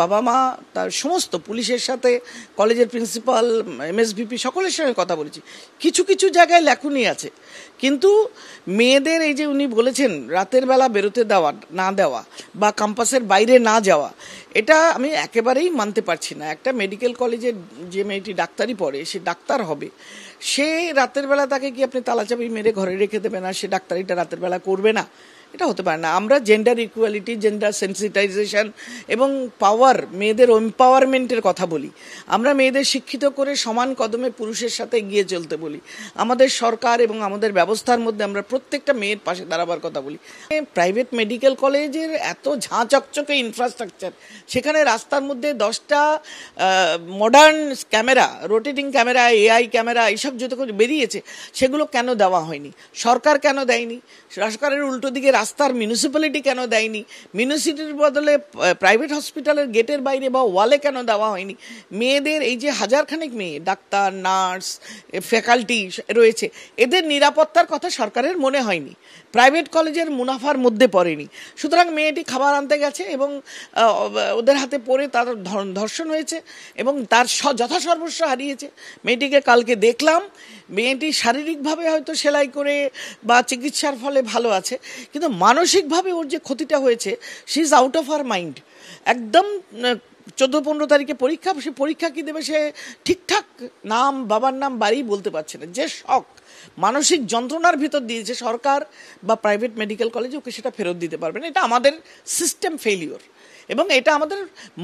বাবা মা তার সমস্ত পুলিশের সাথে কলেজের প্রিন্সিপাল এমএসভিপি সকলের সঙ্গে কথা বলেছি। কিছু কিছু জায়গায় ল্যাকুনি আছে, কিন্তু মেয়েদের এই যে উনি বলেছেন রাতের বেলা বেরোতে দেওয়া না দেওয়া বা ক্যাম্পাসের বাইরে না যাওয়া, এটা আমি একেবারেই মানতে পারছি না। একটা মেডিকেল কলেজের যে মেয়েটি ডাক্তারি পড়ে, সে ডাক্তার হবে, সে রাতের বেলা তাকে কি আপনি তালাচাবি মেরে ঘরে রেখে দেবেন আর সে ডাক্তারিটা রাতের বেলা করবে না? এটা হতে পারে না। আমরা জেন্ডার ইকুয়ালিটি, জেন্ডার সেন্সিটাইজেশন এবং পাওয়ার, মেয়েদের এম্পাওয়ারমেন্টের কথা বলি। আমরা মেয়েদের শিক্ষিত করে সমান কদমে পুরুষের সাথে এগিয়ে চলতে বলি। আমাদের সরকার এবং আমাদের ব্যবস্থার মধ্যে আমরা প্রত্যেকটা মেয়ের পাশে দাঁড়াবার কথা বলি। প্রাইভেট মেডিকেল কলেজের এত ঝাঁ চকচকে ইনফ্রাস্ট্রাকচার, সেখানে রাস্তার মধ্যে 10টা modern camera, rotating camera, AI camera, এইসব যত বেরিয়েছে, সেগুলো কেন দেওয়া হয়নি? সরকার কেন দেয়নি? সরকারের উল্টো দিকে রাস্তার মিউনিসিপ্যালিটি কেন দেয়নি? মিউনিসিপ্যালিটির বদলে প্রাইভেট হসপিটালের গেটের বাইরে বা ওয়ালে কেন দেওয়া হয়নি? মেয়েদের এই যে হাজারখানেক মেয়ে, ডাক্তার, নার্স, ফ্যাকাল্টি রয়েছে, এদের নিরাপত্তার কথা সরকারের মনে হয়নি। প্রাইভেট কলেজের মুনাফার মধ্যে পড়েনি। সুতরাং মেয়েটি খাবার আনতে গেছে এবং ওদের হাতে পড়ে তার ধর্ষণ হয়েছে এবং তার যথাসর্বস্ব হারিয়েছে। মেয়েটিকে কালকে দেখলাম, মেয়েটি শারীরিকভাবে হয়তো সেলাই করে বা চিকিৎসার ফলে ভালো আছে, কিন্তু মানসিকভাবে ওর যে ক্ষতিটা হয়েছে, she is out of her mind. একদম 14-15 তারিখে পরীক্ষা, সে পরীক্ষা কি দেবে সে ঠিকঠাক নাম, বাবার নাম, বাড়ি বলতে পারছে না। যে শক, মানসিক যন্ত্রণার ভিতর দিয়েছে সরকার বা প্রাইভেট মেডিকেল কলেজে, ওকে সেটা ফেরত দিতে পারবে না। এটা আমাদের সিস্টেম ফেলিওর এবং এটা আমাদের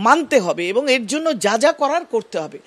মানতে হবে এবং এর জন্য যা যা করার করতে হবে।